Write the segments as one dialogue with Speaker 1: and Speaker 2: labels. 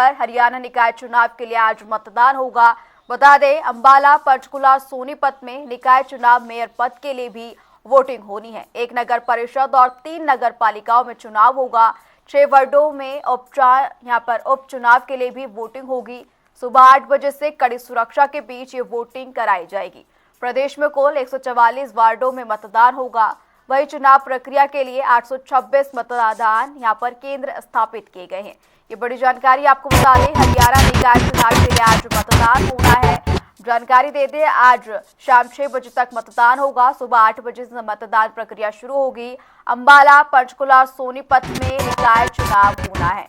Speaker 1: हरियाणा निकाय चुनाव के लिए आज मतदान होगा। बता दें, अंबाला, पंचकुला, सोनीपत में निकाय चुनाव मेयर पद के लिए भी वोटिंग होनी है। एक नगर परिषद और 3 नगर पालिकाओं में चुनाव होगा। 6 वार्डों में उपचुनाव के लिए भी वोटिंग होगी। सुबह 8 बजे से कड़ी सुरक्षा के बीच ये वोटिंग कराई जाएगी। प्रदेश में कुल 144 वार्डों में मतदान होगा। वही चुनाव प्रक्रिया के लिए 826 मतदान केंद्र स्थापित किए गए हैं। ये बड़ी जानकारी आपको बता दें, हरियाणा निकाय चुनाव के लिए आज मतदान होना है। जानकारी दे दें, आज शाम 6 बजे तक मतदान होगा। सुबह 8 बजे से मतदान प्रक्रिया शुरू होगी। अंबाला, पंचकुला, सोनीपत में निकाय चुनाव होना है।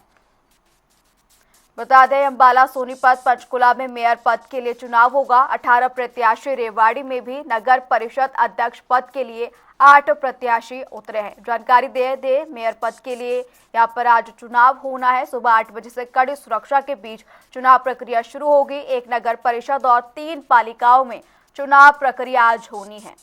Speaker 1: बता दें, अंबाला, सोनीपत, पंचकुला में मेयर पद के लिए चुनाव होगा। 18 प्रत्याशी, रेवाड़ी में भी नगर परिषद अध्यक्ष पद के लिए 8 प्रत्याशी उतरे हैं। जानकारी दे दे, मेयर पद के लिए आज चुनाव होना है। सुबह 8 बजे से कड़ी सुरक्षा के बीच चुनाव प्रक्रिया शुरू होगी। एक नगर परिषद और 3 पालिकाओं में चुनाव प्रक्रिया आज होनी है।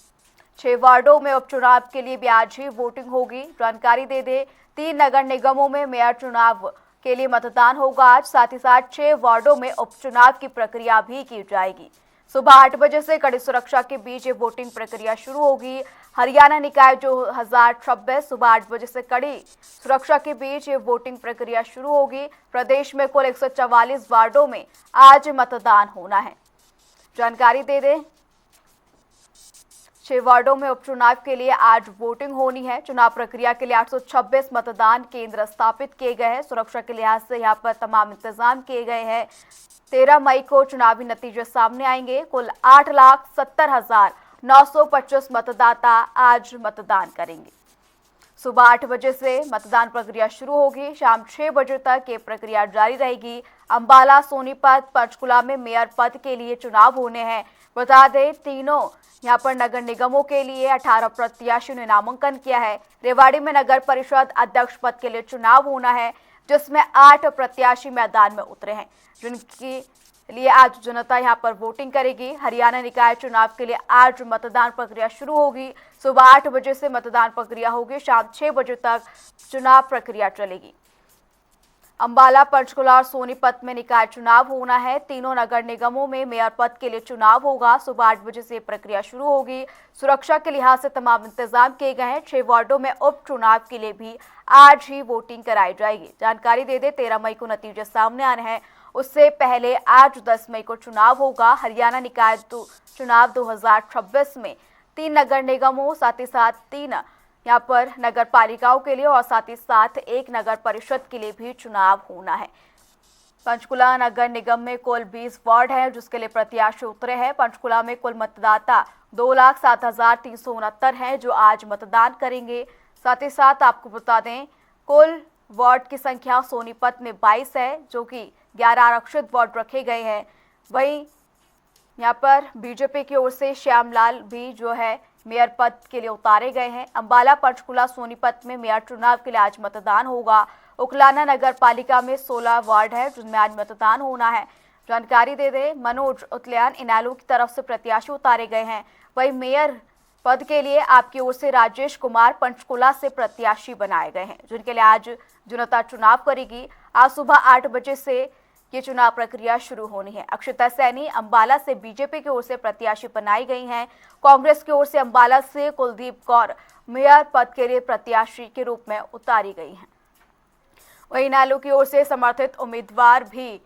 Speaker 1: 6 वार्डों में उपचुनाव के लिए भी आज ही वोटिंग होगी। जानकारी दे दे, 3 नगर निगमों में मेयर चुनाव के लिए मतदान होगा आज। साथ ही साथ 6 वार्डों में उपचुनाव की प्रक्रिया भी की जाएगी। सुबह 8 बजे से कड़ी सुरक्षा के बीच ये वोटिंग प्रक्रिया शुरू होगी। हरियाणा निकाय 2026 सुबह 8 बजे से कड़ी सुरक्षा के बीच ये वोटिंग प्रक्रिया शुरू होगी। प्रदेश में कुल 144 वार्डों में आज मतदान होना है। जानकारी दे दें, 6 वार्डों में उपचुनाव के लिए आज वोटिंग होनी है। चुनाव प्रक्रिया के लिए 826 मतदान केंद्र स्थापित किए गए हैं। सुरक्षा के लिहाज से यहाँ पर तमाम इंतजाम किए गए हैं। 13 मई को चुनावी नतीजे सामने आएंगे। कुल 8,70,925 मतदाता आज मतदान करेंगे। सुबह 8 बजे से मतदान प्रक्रिया शुरू होगी। शाम 6 बजे तक ये प्रक्रिया जारी रहेगी। अंबाला, सोनीपत, पंचकुला में मेयर पद के लिए चुनाव होने हैं। बता दें, तीनों नगर निगमों के लिए 18 प्रत्याशियों ने नामांकन किया है। रेवाड़ी में नगर परिषद अध्यक्ष पद के लिए चुनाव होना है, जिसमें 8 प्रत्याशी मैदान में उतरे हैं, जिनके लिए आज जनता वोटिंग करेगी। हरियाणा निकाय चुनाव के लिए आज मतदान प्रक्रिया शुरू होगी। सुबह 8 बजे से मतदान प्रक्रिया होगी। शाम 6 बजे तक चुनाव प्रक्रिया चलेगी। अंबाला, पंचकुला और सोनीपत में निकाय चुनाव होना है। तीनों नगर निगमों में मेयर पद के लिए चुनाव होगा। सुबह 8 बजे से प्रक्रिया शुरू होगी। सुरक्षा के लिहाज से तमाम इंतजाम किए गए हैं। 6 वार्डों में उपचुनाव के लिए भी आज ही वोटिंग कराई जाएगी। जानकारी दे दे, 13 मई को नतीजे सामने आने हैं। उससे पहले आज 10 मई को चुनाव होगा। हरियाणा निकाय चुनाव 2026 में 3 नगर निगमों, साथ ही साथ 3 नगर पालिकाओं के लिए और साथ ही साथ 1 नगर परिषद के लिए भी चुनाव होना है। पंचकुला नगर निगम में कुल 20 वार्ड है, जिसके लिए प्रत्याशी उतरे हैं। पंचकुला में कुल मतदाता 2,07,369 हैं, जो आज मतदान करेंगे। साथ ही साथ आपको बता दें, कुल वार्ड की संख्या सोनीपत में 22 है, जो कि 11 आरक्षित वार्ड रखे गए हैं। वहीं बीजेपी की ओर से श्यामलाल भी मेयर पद के लिए उतारे गए हैं। अंबाला, पंचकुला, सोनीपत में मेयर चुनाव के लिए आज मतदान होगा। उकलाना नगर पालिका में 16 वार्ड है, जिनमें आज मतदान होना है। जानकारी दे दें, मनोज उतल्यान इनेलो की तरफ से प्रत्याशी उतारे गए हैं। वही मेयर पद के लिए आपकी ओर से राजेश कुमार पंचकुला से प्रत्याशी बनाए गए हैं, जिनके लिए आज जनता चुनाव करेगी। आज सुबह 8 बजे से ये चुनाव प्रक्रिया शुरू होनी है। अक्षता सैनी अंबाला से बीजेपी की ओर से प्रत्याशी बनाई गई हैं। कांग्रेस की ओर से अंबाला से कुलदीप कौर मेयर पद के लिए प्रत्याशी के रूप में उतारी गई हैं। वहीं इनेलो की ओर से समर्थित उम्मीदवार भी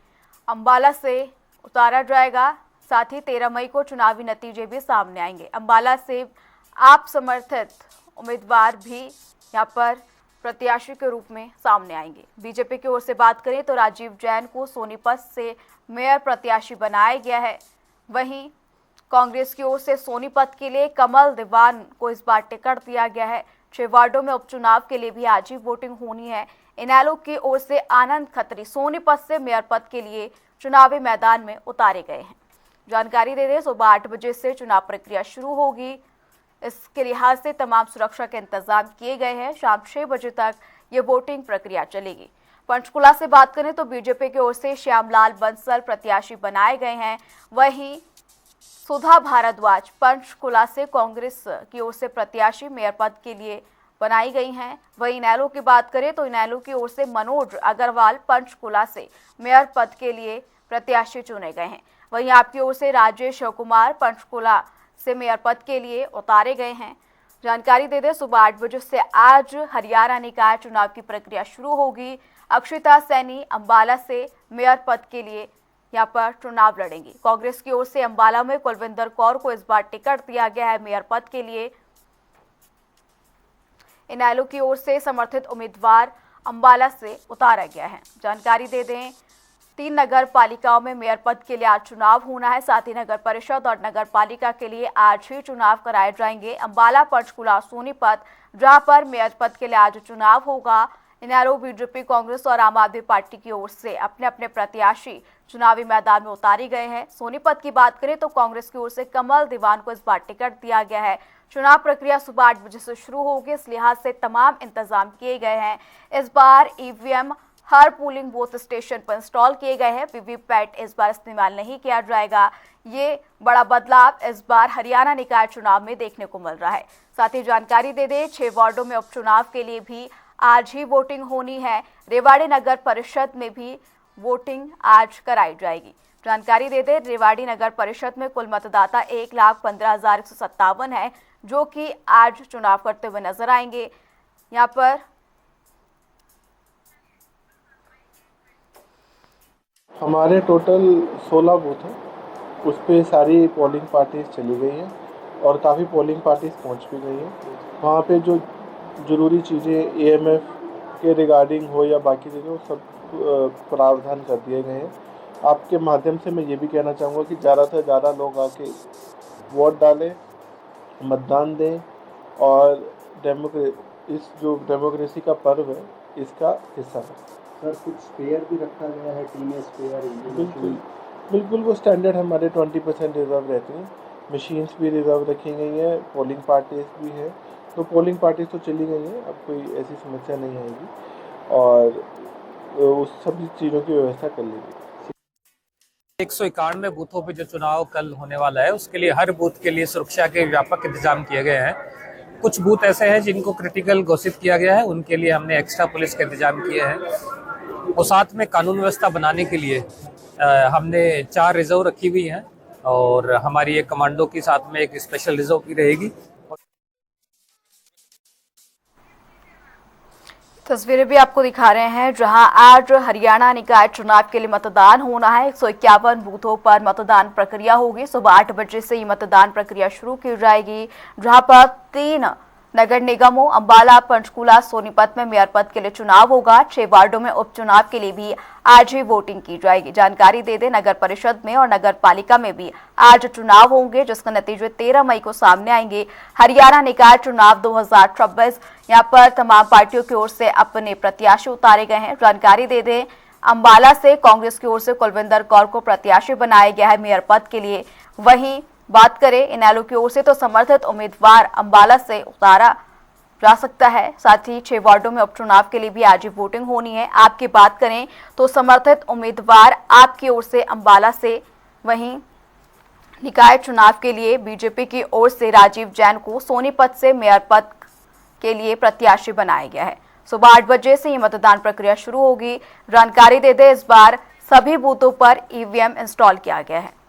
Speaker 1: अंबाला से उतारा जाएगा। साथ ही 13 मई को चुनावी नतीजे भी सामने आएंगे। अंबाला से आप समर्थित उम्मीदवार भी प्रत्याशी के रूप में सामने आएंगे। बीजेपी की ओर से बात करें तो राजीव जैन को सोनीपत से मेयर प्रत्याशी बनाया गया है। वहीं कांग्रेस की ओर से सोनीपत के लिए कमल दीवान को इस बार टिकट दिया गया है। 6 वार्डों में उपचुनाव के लिए भी आज ही वोटिंग होनी है। इनेलो की ओर से आनंद खत्री सोनीपत से मेयर पद के लिए चुनावी मैदान में उतारे गए हैं। जानकारी दे दें, सुबह 8 बजे से चुनाव प्रक्रिया शुरू होगी। इसके लिहाज से तमाम सुरक्षा के इंतजाम किए गए हैं। शाम 6 बजे तक ये वोटिंग प्रक्रिया चलेगी। पंचकुला से बात करें तो बीजेपी की ओर से श्यामलाल बंसल प्रत्याशी बनाए गए हैं। वहीं सुधा भारद्वाज पंचकुला से कांग्रेस की ओर से प्रत्याशी मेयर पद के लिए बनाई गई हैं। वहीं इनेलो की बात करें तो इनेलो की ओर से मनोज अग्रवाल पंचकुला से मेयर पद के लिए प्रत्याशी चुने गए हैं। वहीं आपकी ओर से राजेश कुमार पंचकुला से मेयर पद के लिए उतारे गए हैं। जानकारी दे दें, सुबह 8 बजे से आज हरियाणा निकाय चुनाव की प्रक्रिया शुरू होगी। अक्षिता सैनी अंबाला से मेयर पद के लिए यहां पर चुनाव लड़ेंगी। कांग्रेस की ओर से अंबाला में कुलविंदर कौर को इस बार टिकट दिया गया है मेयर पद के लिए। इनेलो की ओर से समर्थित उम्मीदवार अंबाला से उतारा गया है। जानकारी दे दें, 3 नगर पालिकाओं में मेयर पद के लिए आज चुनाव होना है। साथ ही नगर परिषद और नगर पालिका के लिए आज ही चुनाव कराए जाएंगे। अंबाला, पंचकुला, सोनीपत जहां पर मेयर पद के लिए आज चुनाव होगा। इनेलो, बीजेपी, कांग्रेस और आम आदमी पार्टी की ओर से अपने अपने प्रत्याशी चुनावी मैदान में उतारे गए हैं। सोनीपत की बात करें तो कांग्रेस की ओर से कमल दीवान को इस बार टिकट दिया गया है। चुनाव प्रक्रिया सुबह 8 बजे से शुरू होगी, इस लिहाज से तमाम इंतजाम किए गए हैं। इस बार ईवीएम हर पोलिंग बूथ स्टेशन पर इंस्टॉल किए गए हैं। वीवीपैट इस बार इस्तेमाल नहीं किया जाएगा। ये बड़ा बदलाव इस बार हरियाणा निकाय चुनाव में देखने को मिल रहा है। साथ ही जानकारी दे दें, 6 वार्डों में उपचुनाव के लिए भी आज ही वोटिंग होनी है। रेवाड़ी नगर परिषद में भी वोटिंग आज कराई जाएगी। जानकारी दे दें, रेवाड़ी नगर परिषद में कुल मतदाता 1,15,157 है, जो कि आज चुनाव करते हुए नजर आएंगे। यहाँ पर
Speaker 2: हमारे टोटल 16 बूथ हैं, उस पर सारी पोलिंग पार्टीज चली गई हैं और काफ़ी पोलिंग पार्टीज पहुंच भी गई हैं। वहाँ पे जो ज़रूरी चीज़ें एएमएफ के रिगार्डिंग हो या बाकी चीज़ें, वो सब प्रावधान कर दिए गए हैं। आपके माध्यम से मैं ये भी कहना चाहूँगा कि ज़्यादा से ज़्यादा लोग आके वोट डालें, मतदान दें और इस जो डेमोक्रेसी का पर्व है इसका हिस्सा है।
Speaker 3: सर, कुछ स्पेयर भी रखा गया है, टीमें स्पेयर?
Speaker 2: बिल्कुल वो स्टैंडर्ड हमारे 20% रिजर्व रहते हैं। मशीन्स भी रिजर्व रखी गई हैं, पोलिंग पार्टीज भी है। तो पोलिंग पार्टीज तो चली गई हैं, अब कोई ऐसी समस्या नहीं आएगी और उस सभी चीज़ों की व्यवस्था कर लेगी।
Speaker 4: 191 बूथों पे जो चुनाव कल होने वाला है, उसके लिए हर बूथ के लिए सुरक्षा के व्यापक इंतजाम किए गए हैं। कुछ बूथ ऐसे हैं जिनको क्रिटिकल घोषित किया गया है, उनके लिए हमने एक्स्ट्रा पुलिस के इंतजाम किए हैं। और साथ में कानून व्यवस्था बनाने के लिए हमने 4 रिजर्व रखी हुई हैं और हमारी एक कमांडो की साथ में एक स्पेशल रिजर्व की रहेगी।
Speaker 1: तस्वीरें भी आपको दिखा रहे हैं, जहां आज हरियाणा निकाय चुनाव के लिए मतदान होना है। 151 बूथों पर मतदान प्रक्रिया होगी। सुबह 8 बजे से ये मतदान प्रक्रिया शुरू की जाएगी, जहां पर 3 नगर निगमों अंबाला, पंचकुला, सोनीपत में मेयर पद के लिए चुनाव होगा। 6 वार्डों में उपचुनाव के लिए भी आज ही वोटिंग की जाएगी। जानकारी दे दें, नगर परिषद में और नगर पालिका में भी आज चुनाव होंगे, जिसके नतीजे 13 मई को सामने आएंगे। हरियाणा निकाय चुनाव 2026, यहाँ पर तमाम पार्टियों की ओर से अपने प्रत्याशी उतारे गए हैं। जानकारी दे दें, अंबाला से कांग्रेस की ओर से कुलविंदर कौर को प्रत्याशी बनाया गया है मेयर पद के लिए। वहीं बात करें इनेलो की ओर से तो समर्थित उम्मीदवार अंबाला से उतारा जा सकता है। साथ ही 6 वार्डों में उपचुनाव के लिए भी आज ही वोटिंग होनी है। आपकी बात करें तो समर्थित उम्मीदवार आपकी ओर से अंबाला से, वहीं निकाय चुनाव के लिए बीजेपी की ओर से राजीव जैन को सोनीपत से मेयर पद के लिए प्रत्याशी बनाया गया है। सुबह 8 बजे से ये मतदान प्रक्रिया शुरू होगी। जानकारी दे दें, इस बार सभी बूथों पर ईवीएम इंस्टॉल किया गया है।